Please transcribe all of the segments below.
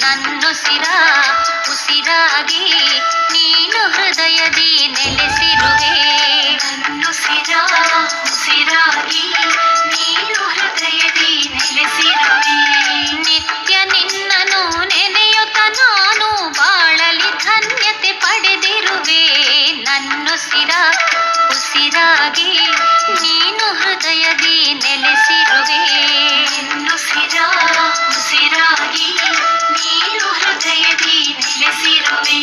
ನನ್ನುಸಿರ ಉಸಿರಾಗಿ ನೀನು ಹೃದಯದಿ ನೆಲೆಸಿರುವೆ. ನನ್ನುಸಿರ ಉಸಿರಾಗಿ ನೀನು ಹೃದಯದಿ ನೆಲೆಸಿರುವೆ. ನಿತ್ಯ ನಿನ್ನನು ನೆನೆಯುತ್ತ ನಾನು ಬಾಳಲಿ ಧನ್ಯತೆ ಪಡೆದಿರುವೆ. ನನ್ನುಸಿರ ಉಸಿರಾಗಿ ನೀನು ಹೃದಯದಿ ನೆಲೆಸಿರುವೆ. ನನ್ನುಸಿರ ಉಸಿರಾಗಿ ನೀನು ಹೃದಯದಿ ನೆಲೆಸಿರುವೆ.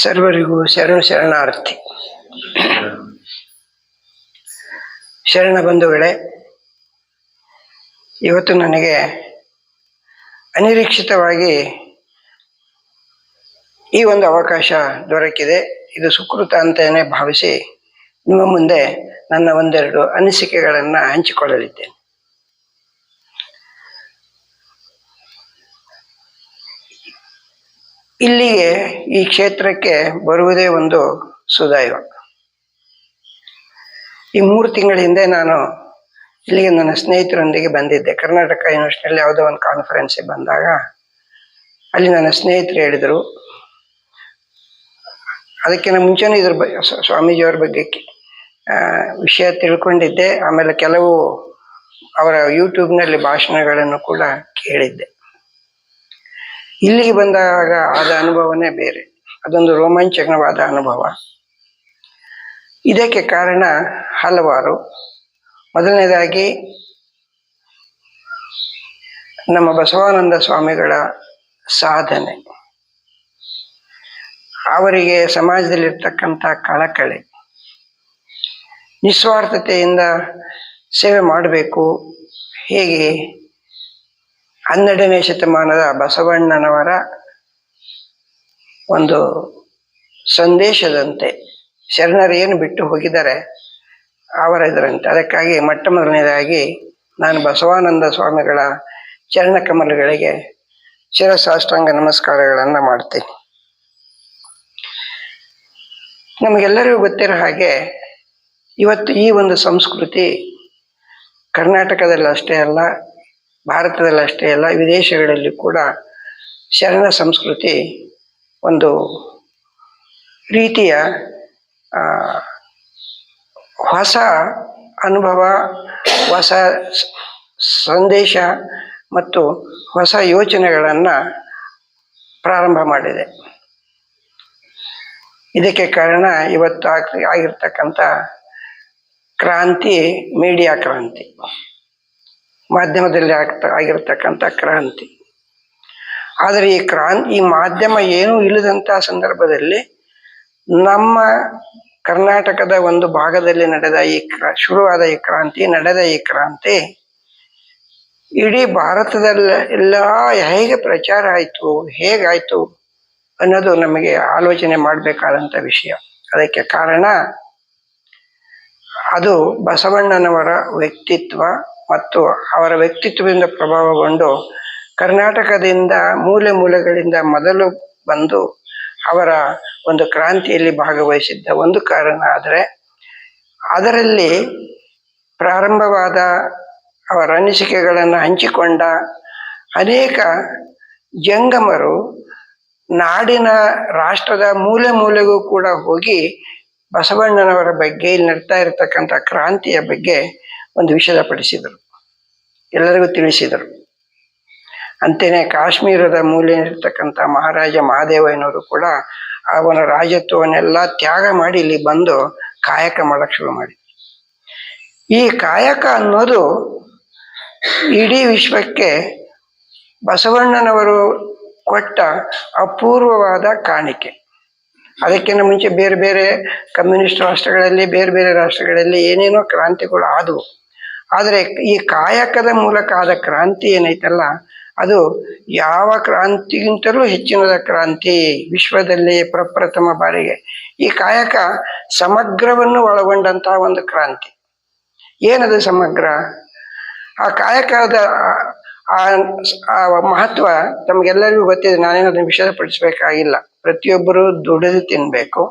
ಸರ್ವರಿಗೂ ಶರಣಾರ್ಥಿ. ಶರಣ ಬಂಧುಗಳೇ, ಇವತ್ತು ನನಗೆ ಅನಿರೀಕ್ಷಿತವಾಗಿ ಈ ಒಂದು ಅವಕಾಶ ದೊರಕಿದೆ. ಇದು ಸುಕೃತ ಅಂತಲೇ ಭಾವಿಸಿ ನಿಮ್ಮ ಮುಂದೆ ನನ್ನ ಒಂದೆರಡು ಅನಿಸಿಕೆಗಳನ್ನು ಹಂಚಿಕೊಳ್ಳಲಿದ್ದೇನೆ. ಇಲ್ಲಿಗೆ ಈ ಕ್ಷೇತ್ರಕ್ಕೆ ಬರುವುದೇ ಒಂದು ಸುದೈವ. ಈ 3 ತಿಂಗಳ ಹಿಂದೆ ನಾನು ಇಲ್ಲಿಗೆ ನನ್ನ ಸ್ನೇಹಿತರೊಂದಿಗೆ ಬಂದಿದ್ದೆ. ಕರ್ನಾಟಕ ಯೂನಿವರ್ಸಿಟಿಯಲ್ಲಿ ಯಾವುದೋ ಒಂದು ಕಾನ್ಫರೆನ್ಸಿಗೆ ಬಂದಾಗ ಅಲ್ಲಿ ನನ್ನ ಸ್ನೇಹಿತರು ಹೇಳಿದರು, ಅದಕ್ಕಿಂತ ಮುಂಚೆನೇ ಇದ್ರ ಸ್ವಾಮೀಜಿಯವ್ರ ಬಗ್ಗೆ ವಿಷಯ ತಿಳ್ಕೊಂಡಿದ್ದೆ. ಆಮೇಲೆ ಕೆಲವು ಅವರ ಯೂಟ್ಯೂಬ್ನಲ್ಲಿ ಭಾಷಣಗಳನ್ನು ಕೂಡ ಕೇಳಿದ್ದೆ. ಇಲ್ಲಿಗೆ ಬಂದಾಗ ಆದ ಅನುಭವನೇ ಬೇರೆ, ಅದೊಂದು ರೋಮಾಂಚನವಾದ ಅನುಭವ. ಇದಕ್ಕೆ ಕಾರಣ ಹಲವಾರು. ಮೊದಲನೇದಾಗಿ ನಮ್ಮ ಬಸವಾನಂದ ಸ್ವಾಮಿಗಳ ಸಾಧನೆ, ಅವರಿಗೆ ಸಮಾಜದಲ್ಲಿರ್ತಕ್ಕಂಥ ಕಳಕಳಿ, ನಿಸ್ವಾರ್ಥತೆಯಿಂದ ಸೇವೆ ಮಾಡಬೇಕು. ಹೇಗೆ 12ನೇ ಶತಮಾನದ ಬಸವಣ್ಣನವರ ಒಂದು ಸಂದೇಶದಂತೆ ಶರಣರು ಏನು ಬಿಟ್ಟು ಹೋಗಿದ್ದಾರೆ ಅವರ ಇದರಂತೆ. ಅದಕ್ಕಾಗಿ ಮೊಟ್ಟ ಮೊದಲನೇದಾಗಿ ನಾನು ಬಸವಾನಂದ ಸ್ವಾಮಿಗಳ ಚರಣ ಕಮಲಗಳಿಗೆ ಶಿರಸಾಷ್ಟಾಂಗ ನಮಸ್ಕಾರಗಳನ್ನು ಮಾಡ್ತೀನಿ. ನಮಗೆಲ್ಲರಿಗೂ ಗೊತ್ತಿರೋ ಹಾಗೆ ಇವತ್ತು ಈ ಒಂದು ಸಂಸ್ಕೃತಿ ಕರ್ನಾಟಕದಲ್ಲಿ ಅಷ್ಟೇ ಅಲ್ಲ, ಭಾರತದಲ್ಲಿ ಅಷ್ಟೇ ಅಲ್ಲ, ವಿದೇಶಗಳಲ್ಲಿ ಕೂಡ ಶರಣ ಸಂಸ್ಕೃತಿ ಒಂದು ರೀತಿಯ ಹೊಸ ಅನುಭವ, ಹೊಸ ಸಂದೇಶ ಮತ್ತು ಹೊಸ ಯೋಚನೆಗಳನ್ನು ಪ್ರಾರಂಭ ಮಾಡಿದೆ. ಇದಕ್ಕೆ ಕಾರಣ ಇವತ್ತು ಆಗಿರ್ತಕ್ಕಂಥ ಕ್ರಾಂತಿ, ಮೀಡಿಯಾ ಕ್ರಾಂತಿ, ಮಾಧ್ಯಮದಲ್ಲಿ ಆಗಿರ್ತಕ್ಕಂಥ ಕ್ರಾಂತಿ. ಆದರೆ ಈ ಮಾಧ್ಯಮ ಏನೂ ಇಲ್ಲದಂಥ ಸಂದರ್ಭದಲ್ಲಿ ನಮ್ಮ ಕರ್ನಾಟಕದ ಒಂದು ಭಾಗದಲ್ಲಿ ನಡೆದ ಶುರುವಾದ ಈ ಕ್ರಾಂತಿ ಇಡೀ ಭಾರತದಲ್ಲೆಲ್ಲ ಹೇಗೆ ಪ್ರಚಾರ ಆಯಿತು, ಹೇಗಾಯಿತು ಅನ್ನೋದು ನಮಗೆ ಆಲೋಚನೆ ಮಾಡಬೇಕಾದಂಥ ವಿಷಯ. ಅದಕ್ಕೆ ಕಾರಣ ಅದು ಬಸವಣ್ಣನವರ ವ್ಯಕ್ತಿತ್ವ ಮತ್ತು ಅವರ ವ್ಯಕ್ತಿತ್ವದಿಂದ ಪ್ರಭಾವಗೊಂಡು ಕರ್ನಾಟಕದಿಂದ ಮೂಲೆ ಮೂಲೆಗಳಿಂದ ಮೊದಲು ಬಂದು ಅವರ ಒಂದು ಕ್ರಾಂತಿಯಲ್ಲಿ ಭಾಗವಹಿಸಿದ್ದ ಒಂದು ಕಾರಣ. ಆದರೆ ಅದರಲ್ಲಿ ಪ್ರಾರಂಭವಾದ ಅವರ ಅನಿಸಿಕೆಗಳನ್ನು ಹಂಚಿಕೊಂಡ ಅನೇಕ ಜಂಗಮರು ನಾಡಿನ ರಾಷ್ಟ್ರದ ಮೂಲೆ ಮೂಲೆಗೂ ಕೂಡ ಹೋಗಿ ಬಸವಣ್ಣನವರ ಬಗ್ಗೆ, ಇಲ್ಲಿ ನಡ್ತಾ ಇರತಕ್ಕಂಥ ಕ್ರಾಂತಿಯ ಬಗ್ಗೆ ಒಂದು ವಿಷದಪಡಿಸಿದರು, ಎಲ್ಲರಿಗೂ ತಿಳಿಸಿದರು. ಅಂತೆಯೇ ಕಾಶ್ಮೀರದ ಮೂಲೆಯಲ್ಲಿರ್ತಕ್ಕಂಥ ಮಹಾರಾಜ ಮಹಾದೇವಯ್ಯನವರು ಕೂಡ ಅವನ ರಾಜತ್ವವನ್ನೆಲ್ಲ ತ್ಯಾಗ ಮಾಡಿ ಇಲ್ಲಿ ಬಂದು ಕಾಯಕ ಮಾಡಕ್ಕೆ ಶುರು ಮಾಡಿ. ಈ ಕಾಯಕ ಅನ್ನೋದು ಇಡೀ ವಿಶ್ವಕ್ಕೆ ಬಸವಣ್ಣನವರು ಕೊಟ್ಟ ಅಪೂರ್ವವಾದ ಕಾಣಿಕೆ. ಅದಕ್ಕಿಂತ ಮುಂಚೆ ಬೇರೆ ಬೇರೆ ಕಮ್ಯುನಿಸ್ಟ್ ರಾಷ್ಟ್ರಗಳಲ್ಲಿ, ಬೇರೆ ಬೇರೆ ರಾಷ್ಟ್ರಗಳಲ್ಲಿ ಏನೇನೋ ಕ್ರಾಂತಿಗಳು ಆದವು. ಆದರೆ ಈ ಕಾಯಕದ ಮೂಲಕ ಆದ ಕ್ರಾಂತಿ ಏನೈತಲ್ಲ, ಅದು ಯಾವ ಕ್ರಾಂತಿಗಿಂತಲೂ ಹೆಚ್ಚಿನದ ಕ್ರಾಂತಿ. ವಿಶ್ವದಲ್ಲಿ ಪ್ರಪ್ರಥಮ ಬಾರಿಗೆ ಈ ಕಾಯಕ ಸಮಗ್ರವನ್ನು ಒಳಗೊಂಡಂತಹ ಒಂದು ಕ್ರಾಂತಿ. ಏನದು ಸಮಗ್ರ? ಆ ಕಾಯಕದ ಆ ಆ ಮಹತ್ವ ತಮಗೆಲ್ಲರಿಗೂ ಗೊತ್ತಿದೆ, ನಾನೇನು ಅದನ್ನು ವಿಷದಪಡಿಸ್ಬೇಕಾಗಿಲ್ಲ. ಪ್ರತಿಯೊಬ್ಬರು ದುಡಿದು ತಿನ್ಬೇಕು.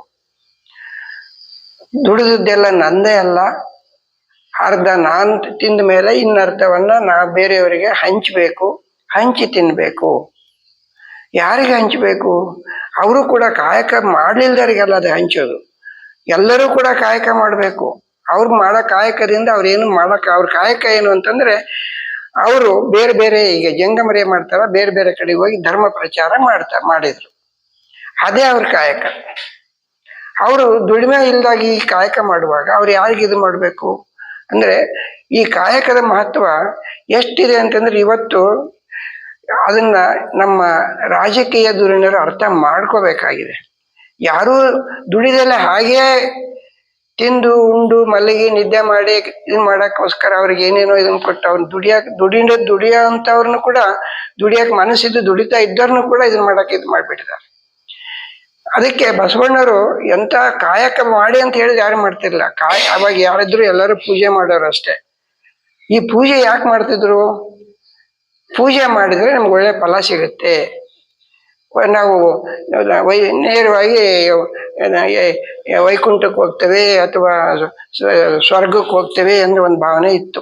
ದುಡಿದದ್ದೆಲ್ಲ ನಂದೇ ಅಲ್ಲ, ಅರ್ಧ ನಾನು ತಿಂದ ಮೇಲೆ ಇನ್ನರ್ಥವನ್ನ ಬೇರೆಯವರಿಗೆ ಹಂಚಬೇಕು, ಹಂಚಿ ತಿನ್ಬೇಕು. ಯಾರಿಗೆ ಹಂಚಬೇಕು? ಅವರು ಕೂಡ ಕಾಯಕ ಮಾಡ್ಲಿಲ್ದವರಿಗೆಲ್ಲ ಅದು ಹಂಚೋದು. ಎಲ್ಲರೂ ಕೂಡ ಕಾಯಕ ಮಾಡಬೇಕು. ಅವ್ರು ಮಾಡೋ ಕಾಯಕದಿಂದ ಅವ್ರೇನು ಅವ್ರ ಕಾಯಕ ಏನು ಅಂತಂದ್ರೆ, ಅವರು ಬೇರೆ ಬೇರೆ ಈಗ ಜಂಗಮರೇ ಮಾಡ್ತಾರ, ಬೇರೆ ಬೇರೆ ಕಡೆಗೆ ಹೋಗಿ ಧರ್ಮ ಪ್ರಚಾರ ಮಾಡಿದ್ರು. ಅದೇ ಅವ್ರ ಕಾಯಕ. ಅವರು ದುಡಿಮೆ ಇಲ್ದಾಗಿ ಈ ಕಾಯಕ ಮಾಡುವಾಗ ಅವ್ರು ಯಾರಿಗೆ ಇದು ಮಾಡಬೇಕು ಅಂದ್ರೆ, ಈ ಕಾಯಕದ ಮಹತ್ವ ಎಷ್ಟಿದೆ ಅಂತಂದ್ರೆ ಇವತ್ತು ಅದನ್ನ ನಮ್ಮ ರಾಜಕೀಯ ಧುರೀಣರು ಅರ್ಥ ಮಾಡ್ಕೋಬೇಕಾಗಿದೆ. ಯಾರೂ ದುಡಿದೆಲ್ಲ ಹಾಗೇ ತಿಂದು ಉಂಡು ಮಲಗಿ ನಿದ್ದೆ ಮಾಡಿ ಇದು ಮಾಡಕ್ಕೋಸ್ಕರ ಅವ್ರಿಗೆ ಏನೇನೋ ಇದನ್ನ ಕೊಟ್ಟು ಅವ್ರು ದುಡಿಯೋ ಅಂತವ್ರನ್ನು ಕೂಡ, ದುಡಿಯಕ್ ಮನಸ್ಸಿದ್ದು ದುಡಿತಾ ಇದ್ದವ್ರನ್ನು ಕೂಡ ಇದನ್ನ ಮಾಡಕ್ಕೆ ಇದು ಮಾಡ್ಬಿಟ್ಟಿದ್ದಾರೆ. ಅದಕ್ಕೆ ಬಸವಣ್ಣವರು ಎಂತ ಕಾಯಕ ಮಾಡಿ ಅಂತ ಹೇಳಿದ್ರೆ ಯಾರು ಮಾಡ್ತಿರ್ಲಿಲ್ಲ. ಅವಾಗ ಯಾರಿದ್ರು ಎಲ್ಲರೂ ಪೂಜೆ ಮಾಡೋರು ಅಷ್ಟೇ. ಈ ಪೂಜೆ ಯಾಕೆ ಮಾಡ್ತಿದ್ರು? ಪೂಜೆ ಮಾಡಿದ್ರೆ ನಮ್ಗೆ ಒಳ್ಳೆ ಫಲ ಸಿಗುತ್ತೆ, ನಾವು ನೇರವಾಗಿ ವೈಕುಂಠಕ್ಕೆ ಹೋಗ್ತೇವೆ ಅಥವಾ ಸ್ವರ್ಗಕ್ಕೆ ಹೋಗ್ತೇವೆ ಅಂದ್ರೆ ಒಂದು ಭಾವನೆ ಇತ್ತು.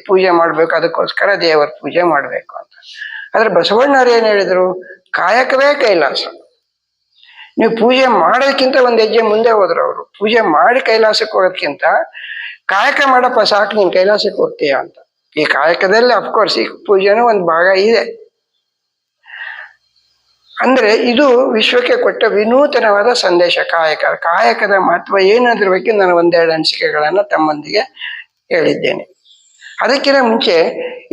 ಪೂಜೆ ಮಾಡ್ಬೇಕು, ಅದಕ್ಕೋಸ್ಕರ ದೇವರ ಪೂಜೆ ಮಾಡ್ಬೇಕು ಅಂತ. ಆದ್ರೆ ಬಸವಣ್ಣವ್ರು ಏನ್ ಹೇಳಿದ್ರು? ಕಾಯಕವೇ ಕೈಲಾಸ. ನೀವು ಪೂಜೆ ಮಾಡೋದಕ್ಕಿಂತ ಒಂದು ಹೆಜ್ಜೆ ಮುಂದೆ ಹೋದ್ರು ಅವರು. ಪೂಜೆ ಮಾಡಿ ಕೈಲಾಸಕ್ಕೆ ಹೋಗೋದಕ್ಕಿಂತ ಕಾಯಕ ಮಾಡಪ್ಪ ಸಾಕು, ನೀನ್ ಕೈಲಾಸಕ್ಕೆ ಹೋಗ್ತೀಯ ಅಂತ. ಈ ಕಾಯಕದಲ್ಲಿ ಅಫ್ಕೋರ್ಸ್ ಈ ಪೂಜೆನೂ ಒಂದು ಭಾಗ ಇದೆ. ಅಂದ್ರೆ ಇದು ವಿಶ್ವಕ್ಕೆ ಕೊಟ್ಟ ವಿನೂತನವಾದ ಸಂದೇಶ. ಕಾಯಕದ ಮಹತ್ವ ಏನದ್ರ ಬಗ್ಗೆ ನಾನು ಒಂದೆರಡು ಅನಿಸಿಕೆಗಳನ್ನ ತಮ್ಮೊಂದಿಗೆ ಹೇಳಿದ್ದೇನೆ. ಅದಕ್ಕಿಂತ ಮುಂಚೆ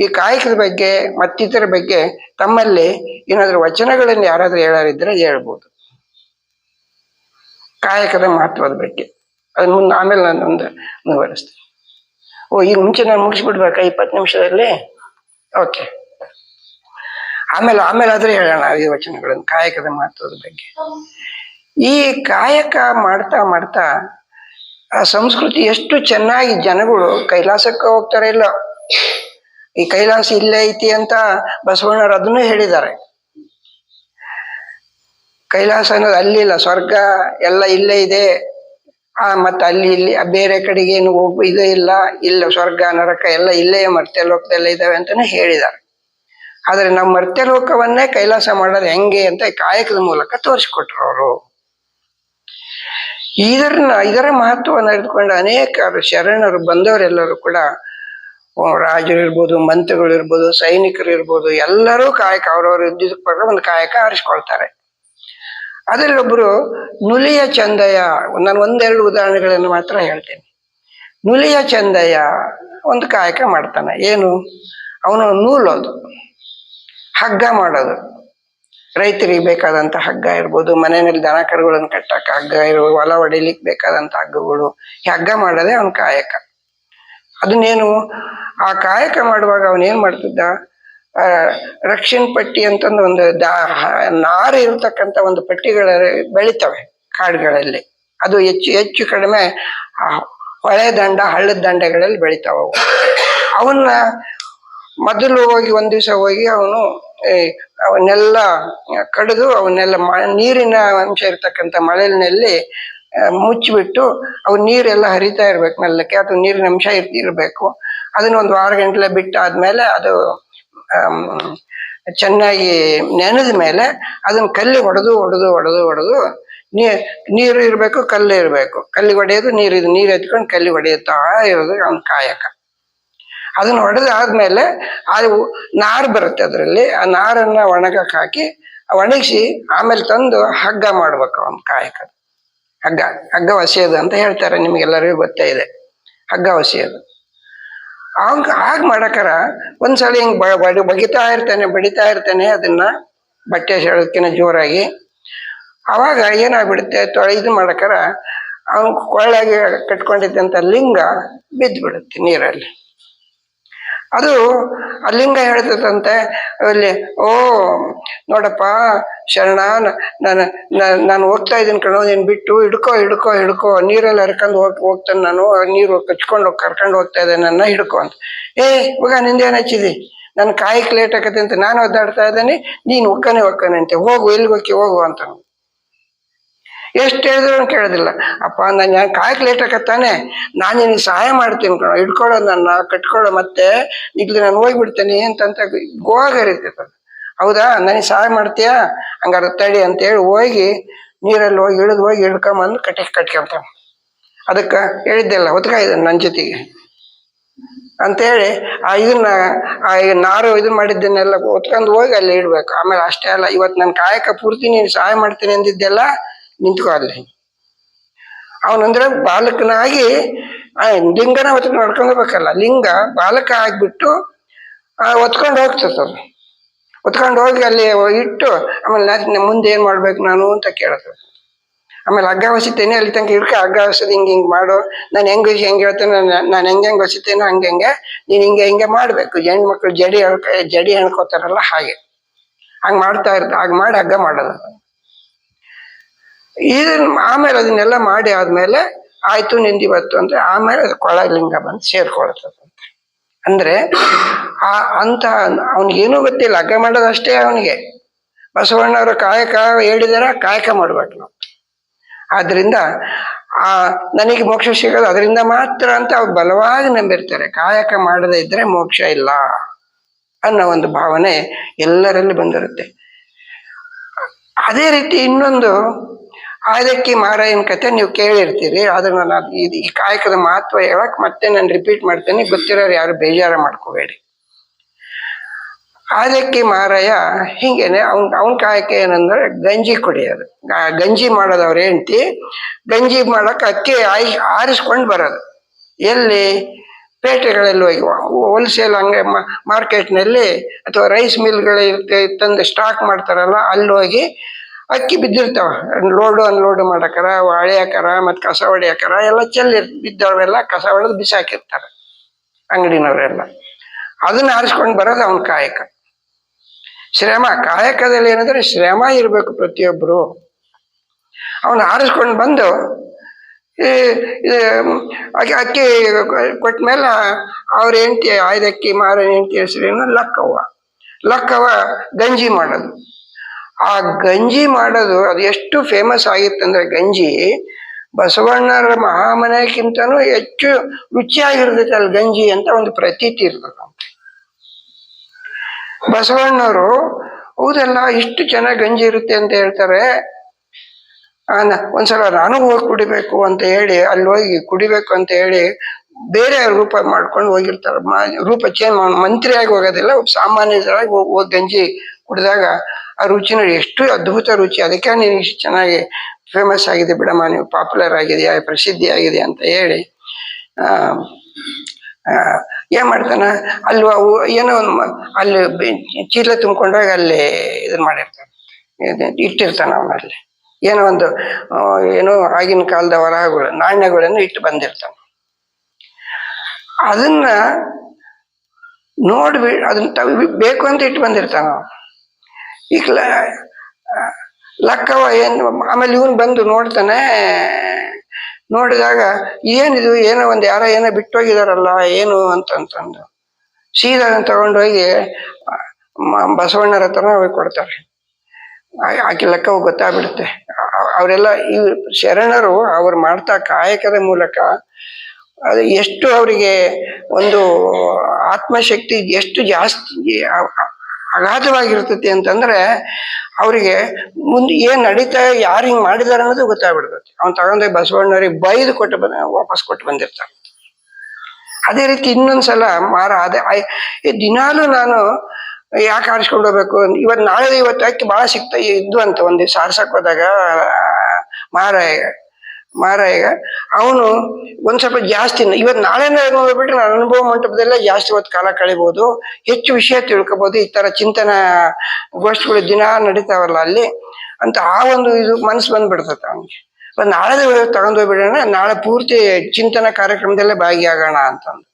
ಈ ಕಾಯಕದ ಬಗ್ಗೆ ಮತ್ತಿತರ ಬಗ್ಗೆ ತಮ್ಮಲ್ಲಿ ಏನಾದ್ರೂ ವಚನಗಳನ್ನು ಯಾರಾದ್ರೂ ಹೇಳೋರಿದ್ರೆ ಹೇಳ್ಬೋದು. ಕಾಯಕದ ಮಹತ್ವದ ಬಗ್ಗೆ ಅದ್ ಮುಂದೆ ಆಮೇಲೆ ನಾನು ಮುಂದುವರಿಸ್ತೇನೆ. ಈಗ ಮುಂಚೆ ನಾನು ಮುಗಿಸ್ಬಿಡ್ಬೇಕಾ 20 ನಿಮಿಷದಲ್ಲಿ? ಓಕೆ, ಆಮೇಲೆ ಆದ್ರೆ ಹೇಳೋಣ ಈ ವಚನಗಳನ್ನು ಕಾಯಕದ ಮಹತ್ವದ ಬಗ್ಗೆ. ಈ ಕಾಯಕ ಮಾಡ್ತಾ ಮಾಡ್ತಾ ಆ ಸಂಸ್ಕೃತಿ ಎಷ್ಟು ಚೆನ್ನಾಗಿ ಜನಗಳು ಕೈಲಾಸಕ್ಕೆ ಹೋಗ್ತಾರೆ. ಇಲ್ಲ, ಈ ಕೈಲಾಸ ಇಲ್ಲೇ ಐತಿ ಅಂತ ಬಸವಣ್ಣರು ಅದನ್ನೂ ಹೇಳಿದ್ದಾರೆ. ಕೈಲಾಸ ಅನ್ನೋದು ಅಲ್ಲಿ ಇಲ್ಲ, ಸ್ವರ್ಗ ಎಲ್ಲ ಇಲ್ಲೇ ಇದೆ. ಮತ್ತೆ ಅಲ್ಲಿ ಇಲ್ಲಿ ಬೇರೆ ಕಡೆಗೆ ಏನು ಇದು ಇಲ್ಲ, ಸ್ವರ್ಗ ನರಕ ಎಲ್ಲ ಇಲ್ಲೇ ಮರ್ತ್ಯಲೋಕದೆಲ್ಲ ಇದಾವೆ ಅಂತಾನೆ ಹೇಳಿದ್ದಾರೆ. ಆದ್ರೆ ನಾವು ಮರ್ತ್ಯಲೋಕವನ್ನೇ ಕೈಲಾಸ ಮಾಡೋದು ಹೆಂಗೆ ಅಂತ ಕಾಯಕದ ಮೂಲಕ ತೋರಿಸ್ಕೊಟ್ರು ಅವರು. ಇದರ ಮಹತ್ವವನ್ನು ಅರಿತುಕೊಂಡು ಅನೇಕ ಶರಣರು ಬಂದವರೆಲ್ಲರೂ ಕೂಡ, ರಾಜರು ಇರ್ಬೋದು, ಮಂತ್ರಿಗಳು ಇರ್ಬೋದು, ಸೈನಿಕರು ಇರ್ಬೋದು, ಎಲ್ಲರೂ ಕಾಯಕ ಅವ್ರವ್ರ ಇದ್ದಿದ್ದಕ್ಕೆ ಪ್ರಕಾರ ಒಂದು ಕಾಯಕ ಆರಿಸ್ಕೊಳ್ತಾರೆ. ಅದರಲ್ಲಿ ಒಬ್ರು ನುಲಿಯ ಚಂದಯ್ಯ, ನಾನು ಒಂದೆರಡು ಉದಾಹರಣೆಗಳನ್ನು ಮಾತ್ರ ಹೇಳ್ತೇನೆ. ನುಲಿಯ ಚಂದಯ್ಯ ಒಂದು ಕಾಯಕ ಮಾಡ್ತಾನೆ. ಏನು? ಅವನು ನೂಲೋದು, ಹಗ್ಗ ಮಾಡೋದು. ರೈತರಿಗೆ ಬೇಕಾದಂತ ಹಗ್ಗ ಇರ್ಬೋದು, ಮನೆಯಲ್ಲಿ ದನ ಕರುಗಳನ್ನು ಕಟ್ಟಕ್ಕೆ ಹಗ್ಗ ಇರ್ಬೋದು, ಹೊಲ ಹೊಡಿಲಿಕ್ಕೆ ಬೇಕಾದಂತ ಹಗ್ಗಗಳು, ಈ ಹಗ್ಗ ಮಾಡೋದೇ ಅವನ ಕಾಯಕ. ಅದನ್ನೇನು ಆ ಕಾಯಕ ಮಾಡುವಾಗ ಅವನೇನ್ ಮಾಡ್ತಿದ್ದ, ರಕ್ಷಣ್ ಪಟ್ಟಿ ಅಂತಂದು ಒಂದು ನಾರು ಇರತಕ್ಕಂತ ಒಂದು ಪಟ್ಟಿಗಳ ಬೆಳಿತವೆ ಕಾಡುಗಳಲ್ಲಿ. ಅದು ಹೆಚ್ಚು ಕಡಿಮೆ ಹೊಳೆ ದಂಡ, ಹಳ್ಳದ ದಂಡೆಗಳಲ್ಲಿ ಬೆಳಿತಾವ. ಅವನ್ನ ಮೊದಲು ಹೋಗಿ ಒಂದ್ ದಿವಸ ಹೋಗಿ ಅವನ್ನೆಲ್ಲ ಕಡಿದು ಅವನ್ನೆಲ್ಲ ನೀರಿನ ಅಂಶ ಇರ್ತಕ್ಕಂಥ ಮಳೆಯಲ್ಲಿ ಮುಚ್ಚಿಬಿಟ್ಟು ನೀರೆಲ್ಲ ಹರಿತಾ ಇರ್ಬೇಕು ಮೆಲ್ಲಕ್ಕೆ, ಅಥವಾ ನೀರಿನ ಅಂಶ ಇರ್ಬೇಕು. ಅದನ್ನ ಒಂದು 6 ಗಂಟೆ ಬಿಟ್ಟಾದ್ಮೇಲೆ ಅದು ಚೆನ್ನಾಗಿ ನೆನೆದ ಮೇಲೆ ಅದನ್ನ ಕಲ್ಲಿ ಹೊಡೆದು ನೀರು ಇರ್ಬೇಕು, ಕಲ್ಲು ಇರ್ಬೇಕು. ಕಲ್ಲಿಗೆ ಹೊಡೆಯೋದು, ನೀರು ಎತ್ಕೊಂಡು ಕಲ್ಲಿ ಹೊಡೆಯುತ್ತಾ ಇರೋದು ಅವನ ಕಾಯಕ. ಅದನ್ನ ಹೊಡೆದಾದ್ಮೇಲೆ ಅದು ನಾರು ಬರುತ್ತೆ. ಅದರಲ್ಲಿ ಆ ನಾರನ್ನ ಒಣಗಕ್ಕೆ ಹಾಕಿ ಒಣಗಿಸಿ ಆಮೇಲೆ ತಂದು ಹಗ್ಗ ಮಾಡ್ಬೇಕು ಅವನ ಕಾಯಕ. ಹಗ್ಗ ಹೊಸೆಯೋದು ಅಂತ ಹೇಳ್ತಾರೆ, ನಿಮ್ಗೆಲ್ಲರಿಗೂ ಗೊತ್ತೇ ಇದೆ ಹಗ್ಗ ಹೊಸೆಯೋದು. ಹಾಗೆ ಮಾಡಕರ ಒಂದ್ಸಲ ಹಿಂಗ್ ಬಡಿತಾ ಇರ್ತಾನೆ ಅದನ್ನ ಬಟ್ಟೆ ಸೆಳೋದಕ್ಕಿಂತ ಜೋರಾಗಿ. ಅವಾಗ ಏನಾಗ್ಬಿಡುತ್ತೆ, ಇದು ಮಾಡಕರ ಅವನ್ ಕೊಳ್ಳಾಗಿ ಕಟ್ಕೊಂಡಿದ್ದಂತ ಲಿಂಗ ಬಿದ್ದು ಬಿಡುತ್ತೆ ನೀರಲ್ಲಿ. ಅದು ಆ ಲಿಂಗ ಹೇಳ್ತದಂತೆ ಅಲ್ಲಿ, ಓ ನೋಡಪ್ಪ ಶರಣ, ನಾನು ಹೋಗ್ತಾ ಇದ್ದೀನಿ ಕಣೋ, ನೀನ್ ಬಿಟ್ಟು ಹಿಡ್ಕೋ ನೀರಲ್ಲಿ ಹರ್ಕೊಂಡು ಹೋಗ್ತಾನೆ ನಾನು, ನೀರು ಕರ್ಕೊಂಡು ಹೋಗ್ತಾ ಇದ್ದೆ, ನನ್ನ ಹಿಡ್ಕೊ ಅಂತ. ಹೋಗ ನಿಂದೇನು ಹಚ್ಚಿದಿ, ನನ್ನ ಕಾಯಕ್ಕೆ ಲೇಟ್ ಆಕತ್ತೆ ಅಂತ ನಾನು ಒದ್ದಾಡ್ತಾ ಇದ್ದೇನೆ, ನೀನು ಒಕ್ಕನೆ ಅಂತೆ, ಹೋಗು ಎಲ್ಲಿಗೆ ಹೋಗು ಅಂತ. ಎಷ್ಟು ಹೇಳಿದ್ರು ಕೇಳೋದಿಲ್ಲ. ಅಪ್ಪ ನಾನು ಕಾಯಕ್ಕೆ ಲೇಟ್ ಆಕತ್ತಾನೆ, ನಾನು ನಿನಗೆ ಸಹಾಯ ಮಾಡ್ತೀನಿ ಕಣೋ, ಇಟ್ಕೊಳ್ಳೋ ನನ್ನ ಕಟ್ಕೊಳ್ಳೋ, ಮತ್ತೆ ಇಲ್ಲಿ ನಾನು ಹೋಗ್ಬಿಡ್ತೇನೆ ಅಂತಂತ ಗೋಗರಿತೈತೆ. ಹೌದಾ, ನನಗೆ ಸಹಾಯ ಮಾಡ್ತೀಯಾ, ಹಂಗಾರೆ ತಡಿ ಅಂತೇಳಿ ಹೋಗಿ ನೀರಲ್ಲಿ ಹೋಗಿ ಹೋಗಿ ಇಳ್ಕೊಂಬಂದು ಕಟ್ಕೊಂತಾನೆ. ಅದಕ್ಕೆ ಹೇಳಿದ್ದೆಲ್ಲ ಹೊತ್ಕ ಇದ್ದಾನೆ ನನ್ನ ಜೊತೆಗೆ ಅಂತೇಳಿ ನಾರು ಇದನ್ನ ಮಾಡಿದ್ದನ್ನೆಲ್ಲ ಹೊತ್ಕೊಂಡು ಹೋಗಿ ಅಲ್ಲಿ ಇಡ್ಬೇಕು. ಆಮೇಲೆ ಅಷ್ಟೇ ಅಲ್ಲ, ಇವತ್ತು ನನ್ನ ಕಾಯಕ ಪೂರ್ತಿ ನೀನು ಸಹಾಯ ಮಾಡ್ತೀನಿ ಅಂದಿದ್ದೆಲ್ಲ ನಿಂತ್ಕೋ ಅಲ್ಲಿ. ಅವನಂದ್ರೆ ಬಾಲಕನಾಗಿ ಲಿಂಗನ ಹೊತ್ಕೊಂಡು ನಡ್ಕೊಂಡು ಹೋಗ್ಬೇಕಲ್ಲ, ಲಿಂಗ ಬಾಲಕ ಆಗ್ಬಿಟ್ಟು ಹೊತ್ಕೊಂಡು ಹೋಗ್ತದ. ಹೊತ್ಕೊಂಡು ಹೋಗಿ ಅಲ್ಲಿ ಇಟ್ಟು ಆಮೇಲೆ ಮುಂದೆ ಏನ್ ಮಾಡ್ಬೇಕು ನಾನು ಅಂತ ಕೇಳ್ತದೆ. ಆಮೇಲೆ ಹಗ್ಗ ಹೊಸಿತೇನೆ, ಅಲ್ಲಿ ತನಕ ಹಗ್ಗ ಹೊಸದು ಹಿಂಗೆ ಮಾಡು, ನಾನು ಹೆಂಗೆ ಹೇಳ್ತೇನೆ, ನಾನು ಹೆಂಗೆ ಹೊಸಿತೇನೆ ಹಂಗೆ ನೀನು ಹಿಂಗೆ ಮಾಡ್ಬೇಕು. ಹೆಣ್ಮಕ್ಳು ಜಡಿ ಹೆಣ್ಕೋತಾರಲ್ಲ ಹಾಗೆ ಹಂಗೆ ಮಾಡ್ತಾ ಹಾಗೆ ಮಾಡಿ ಹಗ್ಗ ಮಾಡೋದು. ಆಮೇಲೆ ಅದನ್ನೆಲ್ಲ ಮಾಡಿ ಆದ್ಮೇಲೆ ಆಯ್ತು ನಿಂದಿವತ್ತು ಅಂದ್ರೆ ಆಮೇಲೆ ಅದು ಕೊಳ ಲಿಂಗ ಬಂದು ಸೇರ್ಕೊಳ್ತದಂತೆ. ಅಂದ್ರೆ ಅಂತ ಅವನಿಗೇನೂ ಗೊತ್ತಿಲ್ಲ, ಹಗ್ಗ ಮಾಡೋದಷ್ಟೇ ಅವನಿಗೆ. ಬಸವಣ್ಣವರು ಕಾಯಕ ಕಾಯಕ ಮಾಡ್ಬೇಕು ನಾವು. ಆದ್ರಿಂದ ನನಗೆ ಮೋಕ್ಷ ಸಿಗೋದು ಅದರಿಂದ ಮಾತ್ರ ಅಂತ ಅವ್ರು ಬಲವಾಗಿ ನಂಬಿರ್ತಾರೆ. ಕಾಯಕ ಮಾಡದೇ ಇದ್ರೆ ಮೋಕ್ಷ ಇಲ್ಲ ಅನ್ನೋ ಒಂದು ಭಾವನೆ ಎಲ್ಲರಲ್ಲಿ ಬಂದಿರುತ್ತೆ. ಅದೇ ರೀತಿ ಇನ್ನೊಂದು ಆದಕ್ಕಿ ಮಾರಾಯನ ಕತೆ ನೀವು ಕೇಳಿರ್ತೀರಿ. ಅದನ್ನ ನಾನು ಈ ಕಾಯಕದ ಮಹತ್ವ ಹೇಳಕ್ ಮತ್ತೆ ನಾನು ರಿಪೀಟ್ ಮಾಡ್ತೇನೆ, ಗೊತ್ತಿರೋರು ಯಾರು ಬೇಜಾರ ಮಾಡ್ಕೋಬೇಡಿ. ಆದಕ್ಕಿ ಮಾರಾಯ ಹಿಂಗೇನೆ ಅವನ್ ಕಾಯಕ ಏನಂದ್ರೆ ಗಂಜಿ ಕುಡಿಯೋದು. ಗಂಜಿ ಮಾಡೋದು ಅವ್ರ ಹೆಂಡತಿ. ಗಂಜಿ ಮಾಡಕ್ ಅಕ್ಕಿ ಆರಿಸ್ಕೊಂಡು ಬರೋದು. ಎಲ್ಲಿ? ಪೇಟೆಗಳಲ್ಲಿ ಹೋಗಿ ಹೋಲ್ಸೇಲ್ ಅಂಗಡಿ ಮಾರ್ಕೆಟ್ನಲ್ಲಿ ಅಥವಾ ರೈಸ್ ಮಿಲ್ಗಳು ತಂದು ಸ್ಟಾಕ್ ಮಾಡ್ತಾರಲ್ಲ, ಅಲ್ಲಿ ಹೋಗಿ ಅಕ್ಕಿ ಬಿದ್ದಿರ್ತಾವ, ಲೋಡು ಅನ್ಲೋಡು ಮಾಡಕರ, ಹಳೆಯಕರ ಮತ್ತು ಕಸ ಹೊಡೆಯಕರ ಎಲ್ಲ ಬಿದ್ದವೆಲ್ಲ ಕಸ ಹೊಡೆದು ಬಿಸಾಕಿರ್ತಾರೆ ಅಂಗಡಿನವರೆಲ್ಲ. ಅದನ್ನ ಆರಿಸ್ಕೊಂಡು ಬರೋದು ಅವನ ಕಾಯಕ. ಶ್ರಮ, ಕಾಯಕದಲ್ಲಿ ಏನಂದ್ರೆ ಶ್ರಮ ಇರ್ಬೇಕು ಪ್ರತಿಯೊಬ್ರು. ಅವನು ಆರಿಸ್ಕೊಂಡು ಬಂದು ಅಕ್ಕಿ ಕೊಟ್ಮೇಲೆ ಅವ್ರ ಹೆಂಡತಿ ಆಯ್ದಕ್ಕಿ ಮಾರನ ಹೆಂಡತಿ ಹೆಸರೇನು ಲಕ್ಕವ್ವ ಗಂಜಿ ಮಾಡೋದು. ಆ ಗಂಜಿ ಮಾಡೋದು ಅದು ಎಷ್ಟು ಫೇಮಸ್ ಆಗಿತ್ತಂದ್ರೆ, ಗಂಜಿ ಬಸವಣ್ಣರ ಮಹಾಮನೆಗಿಂತನೂ ಹೆಚ್ಚು ರುಚಿಯಾಗಿರ್ತೈತೆ ಅಲ್ಲಿ ಗಂಜಿ ಅಂತ ಒಂದು ಪ್ರತೀತಿ ಇರ್ತದೆ. ಬಸವಣ್ಣವರು ಹೌದಲ್ಲ ಇಷ್ಟು ಚೆನ್ನಾಗಿ ಗಂಜಿ ಇರುತ್ತೆ ಅಂತ ಹೇಳ್ತಾರೆ, ಒಂದ್ಸಲ ನಾನು ಹೋಗಿ ಕುಡಿಬೇಕು ಅಂತ ಹೇಳಿ ಅಲ್ಲಿ ಹೋಗಿ ಕುಡಿಬೇಕು ಅಂತ ಹೇಳಿ ಬೇರೆ ರೂಪ ಮಾಡ್ಕೊಂಡು ಹೋಗಿರ್ತಾರೆ. ರೂಪ ಚೇಂಜ್ ಮಂತ್ರಿಯಾಗಿ ಹೋಗೋದಿಲ್ಲ, ಸಾಮಾನ್ಯರಾಗಿ ಹೋಗಿ ಗಂಜಿ ಕುಡಿದಾಗ ಆ ರುಚಿನ ಎಷ್ಟು ಅದ್ಭುತ ರುಚಿ. ಅದಕ್ಕೆ ನೀನು ಇಷ್ಟು ಚೆನ್ನಾಗಿ ಫೇಮಸ್ ಆಗಿದೆ ಬಿಡಮ್ಮ, ನೀವು ಪಾಪ್ಯುಲರ್ ಆಗಿದೆಯಾ, ಪ್ರಸಿದ್ಧಿ ಆಗಿದೆ ಅಂತ ಹೇಳಿ ಏನ್ ಮಾಡ್ತಾನ ಅಲ್ಲಿ ಏನೋ ಒಂದು ಅಲ್ಲಿ ಚೀಲ ತುಂಬ್ಕೊಂಡಾಗ ಅಲ್ಲಿ ಇದನ್ನ ಮಾಡಿರ್ತಾನೆ, ಇಟ್ಟಿರ್ತಾನ ಅವನಲ್ಲಿ ಏನೋ ಒಂದು ಆಗಿನ ಕಾಲದ ವರಹಗಳು ನಾಣ್ಯಗಳನ್ನು ಇಟ್ಟು ಬಂದಿರ್ತಾನೆ. ಅದನ್ನ ಅದನ್ನ ಬೇಕು ಅಂತ ಇಟ್ಟು ಬಂದಿರ್ತಾನ. ಈಗ ಲಕ್ಕವ ಆಮೇಲೆ ಇವನ್ ಬಂದು ನೋಡ್ತಾನೆ. ನೋಡಿದಾಗ ಏನಿದು, ಯಾರೋ ಬಿಟ್ಟೋಗಿದಾರಲ್ಲ ಏನು ಅಂತಂದು ಸೀದಾ ತಗೊಂಡೋಗಿ ಬಸವಣ್ಣರ ಹತ್ರನ ಹೋಗಿ ಕೊಡ್ತಾರೆ. ಆಕೆ ಲೆಕ್ಕವು ಗೊತ್ತಾಗ್ಬಿಡುತ್ತೆ. ಅವರೆಲ್ಲ ಈ ಶರಣರು ಅವ್ರು ಮಾಡ್ತಾ ಕಾಯಕದ ಮೂಲಕ ಅದು ಎಷ್ಟು ಅವರಿಗೆ ಒಂದು ಆತ್ಮಶಕ್ತಿ ಎಷ್ಟು ಜಾಸ್ತಿ ಅಗಾಧವಾಗಿರ್ತತಿ ಅಂತಂದ್ರೆ, ಅವರಿಗೆ ಮುಂದೆ ಏನ್ ನಡೀತಾ ಯಾರು ಹಿಂಗ್ ಮಾಡಿದಾರೆ ಅನ್ನೋದು ಗೊತ್ತಾಗ್ಬಿಡ್ತೈತಿ. ಅವ್ನು ತಗೊಂಡೋಗಿ ಬಸವಣ್ಣವ್ರಿಗೆ ಬೈದು ವಾಪಸ್ ಕೊಟ್ಟು ಬಂದಿರ್ತಾರೆ. ಅದೇ ರೀತಿ ಇನ್ನೊಂದ್ಸಲ ದಿನಾಲೂ ನಾನು ಯಾಕೆ ಆರಿಸ್ಕೊಂಡು ಹೋಗ್ಬೇಕು, ಇವತ್ತು ಅಕ್ಕಿ ಭಾಳ ಸಿಗ್ತಾ ಇದ್ವು ಅಂತ ಒಂದು ಸಾರ್ಸಕ್ ಹೋದಾಗ ಮಾರಾಯ ಅವನು ಒಂದ್ ಸ್ವಲ್ಪ ಜಾಸ್ತಿ ನಾಳೆ ನೋಡ್ಬಿಟ್ರೆ ನನ್ನ ಅನುಭವ ಮಂಟಪದಲ್ಲೇ ಜಾಸ್ತಿ ಹೊತ್ತು ಕಾಲ ಕಳಿಬಹುದು, ಹೆಚ್ಚು ವಿಷಯ ತಿಳ್ಕೊಬಹುದು. ಈ ತರ ಚಿಂತನ ಗೋಷ್ಠಿಗಳು ದಿನ ನಡೀತಾವಲ್ಲ ಅಲ್ಲಿ ಅಂತ ಒಂದು ಇದು ಮನಸ್ಸು ಬಂದ್ಬಿಡ್ತದೆ ಅವನಿಗೆ. ನಾಳೆ ತಗೊಂಡೋಗ್ಬಿಡೋಣ, ನಾಳೆ ಪೂರ್ತಿ ಚಿಂತನ ಕಾರ್ಯಕ್ರಮದಲ್ಲೇ ಭಾಗಿಯಾಗೋಣ ಅಂತಂದು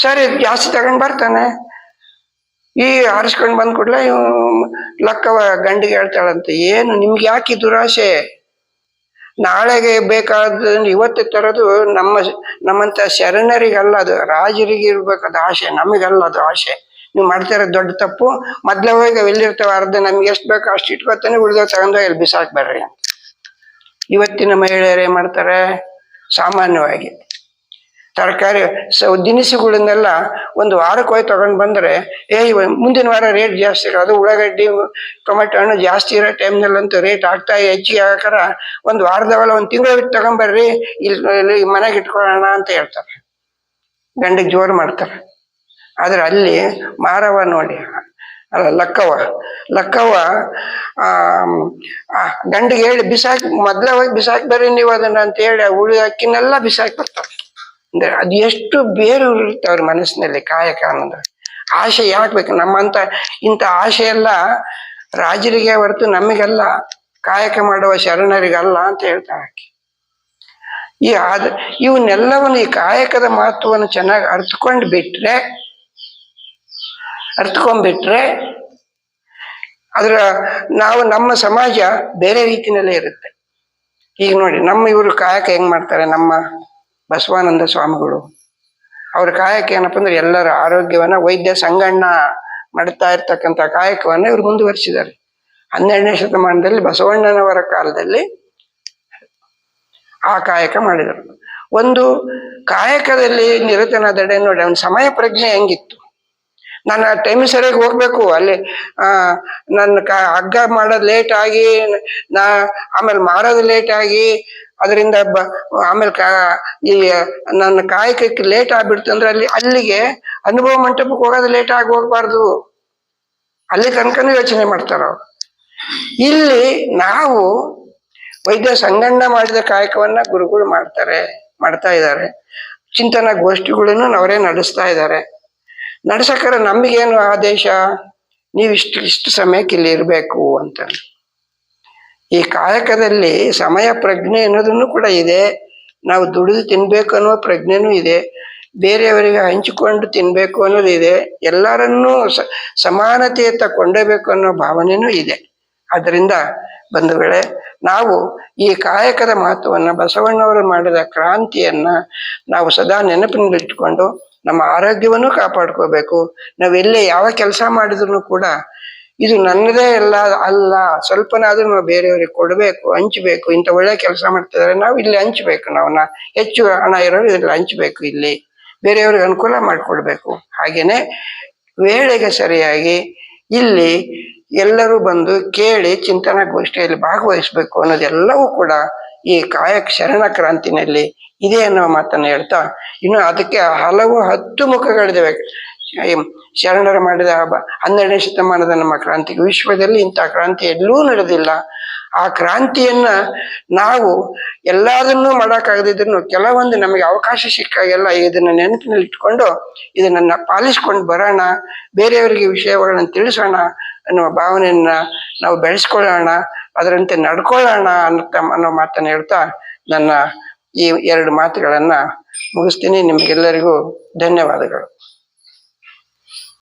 ಸರಿ ಜಾಸ್ತಿ ತಗೊಂಡ್ ಬರ್ತಾನೆ. ಈ ಹಾರಿಸ್ಕೊಂಡು ಬಂದ್ ಕೂಡಲೇ ಲಕ್ಕವ ಗಂಡಿಗೆ ಹೇಳ್ತಾಳಂತೆ, ಏನು ನಿಮ್ಗೆ ಯಾಕೆ ದುರಾಸೆ, ನಾಳೆಗೆ ಬೇಕಾದ ಇವತ್ತು ತರೋದು ನಮ್ಮಂತ ಶರಣರಿಗಲ್ಲ, ಅದು ರಾಜರಿಗೆ ಇರ್ಬೇಕಾದ ಆಸೆ, ನಮಗಲ್ಲ ಅದು ಆಸೆ. ನೀವು ಮಾಡ್ತಾ ಇರೋದು ದೊಡ್ಡ ತಪ್ಪು. ಮೊದ್ಲೇ ಹೋಗಿ ಅವೆಲ್ಲಿರ್ತಾವೆ ಅರ್ಧ ನಮ್ಗೆ ಎಷ್ಟು ಬೇಕೋ ಅಷ್ಟು ಇಟ್ಕೊತಾನೆ, ಉಳಿದೋ ತಗೊಂಡು ಎಲ್ಲಿ ಬಿಸಾಕ್ಬೇಡ್ರಿ ಅಂತ. ಇವತ್ತಿನ ಮಹಿಳೆಯರು ಏನ್ ಮಾಡ್ತಾರೆ, ಸಾಮಾನ್ಯವಾಗಿ ತರಕಾರಿ ದಿನಸಿಗಳನ್ನೆಲ್ಲ ಒಂದು ವಾರಕ್ಕೆ ಹೋಗಿ ತಗೊಂಡು ಬಂದ್ರೆ, ಮುಂದಿನ ವಾರ ರೇಟ್ ಜಾಸ್ತಿ ಇರೋದು, ಉಳ್ಳಾಗಡ್ಡಿ ಟೊಮೆಟೊ ಹಣ್ಣು ಜಾಸ್ತಿ ಇರೋ ಟೈಮ್ನಲ್ಲಂತೂ ರೇಟ್ ಆಗ್ತಾ ಹೆಚ್ಚಿಗೆ ಆಗಾಕರ ಒಂದು ವಾರದವಲ್ಲ ಒಂದು ತಿಂಗಳು ಬಿಟ್ಟು ತಗೊಂಬರ್ರಿ, ಇಲ್ಲಿ ಮನೆಗೆ ಇಟ್ಕೊಳ್ಳೋಣ ಅಂತ ಹೇಳ್ತಾರೆ. ಗಂಡಿಗೆ ಜೋರು ಮಾಡ್ತಾರೆ. ಆದ್ರೆ ಅಲ್ಲಿ ಮಾರವ ನೋಡಿ, ಅಲ್ಲ ಲಕ್ಕವ್ವ ಗಂಡಿಗೆ ಹೇಳಿ ಮೊದ್ಲೇ ಹೋಗಿ ಬಿಸಾಕಿ ಬರ್ರಿ ನೀವು ಅದನ್ನ ಅಂತ ಹೇಳಿ ಉಳಿ ಅಕ್ಕಿನೆಲ್ಲ ಬಿಸಾಕಿ ಬರ್ತಾರೆ. ಅಂದ್ರೆ ಅದು ಎಷ್ಟು ಬೇರು ಇರುತ್ತೆ ಅವ್ರ ಮನಸ್ಸಿನಲ್ಲಿ ಕಾಯಕ ಅನ್ನೋದು. ಆಸೆ ಯಾಕೆ ಬೇಕು? ನಮ್ಮಂತ ಇಂಥ ಆಸೆ ಎಲ್ಲ ರಾಜರಿಗೆ ಹೊರತು ನಮಗೆಲ್ಲ, ಕಾಯಕ ಮಾಡುವ ಶರಣರಿಗಲ್ಲ ಅಂತ ಹೇಳ್ತಾರೆ. ಇವನ್ನೆಲ್ಲವನ್ನು ಈ ಕಾಯಕದ ಮಹತ್ವವನ್ನು ಚೆನ್ನಾಗಿ ಅರ್ಥಕೊಂಡ್ಬಿಟ್ರೆ ಅದ್ರ ನಮ್ಮ ಸಮಾಜ ಬೇರೆ ರೀತಿಯಲ್ಲೇ ಇರುತ್ತೆ. ಈಗ ನೋಡಿ, ಇವರು ಕಾಯಕ ಹೆಂಗ್ ಮಾಡ್ತಾರೆ, ನಮ್ಮ ಬಸವಾನಂದ ಸ್ವಾಮಿಗಳು ಅವ್ರ ಕಾಯಕ ಏನಪ್ಪ ಅಂದ್ರೆ ಎಲ್ಲರ ಆರೋಗ್ಯವನ್ನ ವೈದ್ಯ ಸಂಗಣ್ಣ ಮಾಡ್ತಾ ಇರ್ತಕ್ಕಂಥ ಕಾಯಕವನ್ನ ಇವ್ರು ಮುಂದುವರಿಸಿದ್ದಾರೆ. 12ನೇ ಶತಮಾನದಲ್ಲಿ ಬಸವಣ್ಣನವರ ಕಾಲದಲ್ಲಿ ಆ ಕಾಯಕ ಮಾಡಿದರು. ಒಂದು ಕಾಯಕದಲ್ಲಿ ನಿರತನಾದಡೆ ನೋಡಿ, ಅವನ ಸಮಯ ಪ್ರಜ್ಞೆ ಹೆಂಗಿತ್ತು. ನಾನು ಟೈಮ್ ಸರಿಯಾಗಿ ಹೋಗ್ಬೇಕು, ಅಲ್ಲಿ ನನ್ನ ಹಗ್ಗ ಮಾಡೋದು ಲೇಟ್ ಆಗಿ, ಆಮೇಲೆ ಮಾರೋದು ಲೇಟ್ ಆಗಿ, ಅದರಿಂದ ಆಮೇಲೆ ಈ ನನ್ನ ಕಾಯಕಕ್ಕೆ ಲೇಟ್ ಆಗ್ಬಿಡ್ತು ಅಂದ್ರೆ ಅಲ್ಲಿಗೆ ಅನುಭವ ಮಂಟಪಕ್ಕೆ ಹೋಗೋದು ಲೇಟ್ ಆಗಿ ಹೋಗ್ಬಾರ್ದು, ಅಲ್ಲಿ ತನಕನೂ ಯೋಚನೆ ಮಾಡ್ತಾರ ಅವ್ರು. ಇಲ್ಲಿ ನಾವು ವೈದ್ಯ ಸಂಗಣ್ಣ ಮಾಡಿದ ಕಾಯಕವನ್ನ ಗುರುಗಳು ಮಾಡ್ತಾ ಇದ್ದಾರೆ. ಚಿಂತನಾ ಗೋಷ್ಠಿಗಳನ್ನು ಅವರೇ ನಡೆಸ್ತಾ ಇದ್ದಾರೆ. ನಡ್ಸಕ್ಕಾರ ನಮಗೇನು ಆದೇಶ, ನೀವು ಇಷ್ಟು ಸಮಯಕ್ಕೆ ಇಲ್ಲಿ ಇರಬೇಕು ಅಂತ. ಈ ಕಾಯಕದಲ್ಲಿ ಸಮಯ ಪ್ರಜ್ಞೆ ಅನ್ನೋದನ್ನು ಕೂಡ ಇದೆ. ನಾವು ದುಡಿದು ತಿನ್ಬೇಕು ಅನ್ನೋ ಪ್ರಜ್ಞೆನೂ ಇದೆ, ಬೇರೆಯವರಿಗೆ ಹಂಚಿಕೊಂಡು ತಿನ್ಬೇಕು ಅನ್ನೋದು ಇದೆ, ಎಲ್ಲರನ್ನೂ ಸಮಾನತೆಯತ್ತ ಕೊಂಡೊಯ್ಬೇಕು ಅನ್ನೋ ಭಾವನೆನೂ ಇದೆ. ಅದರಿಂದ ಬಂಧುಗಳೇ, ನಾವು ಈ ಕಾಯಕದ ಮಹತ್ವವನ್ನು, ಬಸವಣ್ಣವರು ಮಾಡಿದ ಕ್ರಾಂತಿಯನ್ನ ನಾವು ಸದಾ ನೆನಪಿನಲ್ಲಿಟ್ಕೊಂಡು ನಮ್ಮ ಆರೋಗ್ಯವನ್ನು ಕಾಪಾಡ್ಕೋಬೇಕು. ನಾವೆಲ್ಲೇ ಯಾವ ಕೆಲಸ ಮಾಡಿದ್ರು ಕೂಡ ಇದು ನನ್ನದೇ ಅಲ್ಲ, ಸ್ವಲ್ಪನಾದ್ರೂ ನಾವು ಬೇರೆಯವ್ರಿಗೆ ಕೊಡಬೇಕು, ಹಂಚಬೇಕು. ಇಂಥ ಒಳ್ಳೆ ಕೆಲಸ ಮಾಡ್ತಿದ್ದಾರೆ, ನಾವು ಇಲ್ಲಿ ಹಂಚ್ಬೇಕು, ನಾವನ್ನ ಹೆಚ್ಚು ಹಣ ಇರೋರು ಇದ್ರಲ್ಲಿ ಹಂಚ್ಬೇಕು, ಇಲ್ಲಿ ಬೇರೆಯವ್ರಿಗೆ ಅನುಕೂಲ ಮಾಡಿಕೊಡ್ಬೇಕು. ಹಾಗೇನೆ ವೇಳೆಗೆ ಸರಿಯಾಗಿ ಇಲ್ಲಿ ಎಲ್ಲರೂ ಬಂದು ಕೇಳಿ ಚಿಂತನಾ ಗೋಷ್ಠಿಯಲ್ಲಿ ಭಾಗವಹಿಸ್ಬೇಕು ಅನ್ನೋದೆಲ್ಲವೂ ಕೂಡ ಈ ಕಾಯಕ ಶರಣ ಕ್ರಾಂತಿನಲ್ಲಿ ಇದೆ ಅನ್ನೋ ಮಾತನ್ನು ಹೇಳ್ತಾ, ಇನ್ನು ಅದಕ್ಕೆ ಹಲವು 10 ಮುಖಗಳಿದ್ದಾವೆ. ಶರಣರು ಮಾಡಿದ 12ನೇ ಶತಮಾನದ ನಮ್ಮ ಕ್ರಾಂತಿಗೆ ವಿಶ್ವದಲ್ಲಿ ಇಂಥ ಕ್ರಾಂತಿ ಎಲ್ಲೂ ನಡೆದಿಲ್ಲ. ಆ ಕ್ರಾಂತಿಯನ್ನ ನಾವು ಎಲ್ಲದನ್ನೂ ಮಾಡೋಕ್ಕಾಗದಿದ್ರು ಕೆಲವೊಂದು ನಮಗೆ ಅವಕಾಶ ಸಿಕ್ಕಾಗೆಲ್ಲ ಇದನ್ನ ನೆನಪಿನಲ್ಲಿ ಇಟ್ಕೊಂಡು ಇದನ್ನ ಪಾಲಿಸ್ಕೊಂಡು ಬರೋಣ, ಬೇರೆಯವರಿಗೆ ವಿಷಯಗಳನ್ನು ತಿಳಿಸೋಣ ಅನ್ನುವ ಭಾವನೆಯನ್ನ ನಾವು ಬೆಳೆಸ್ಕೊಳ್ಳೋಣ, ಅದರಂತೆ ನಡ್ಕೊಳ್ಳೋಣ ಅನ್ನೋ ಮಾತನ್ನು ಹೇಳ್ತಾ ನನ್ನ ಈ 2 ಮಾತುಗಳನ್ನ ಮುಗಿಸ್ತೀನಿ. ನಿಮ್ಗೆಲ್ಲರಿಗೂ ಧನ್ಯವಾದಗಳು.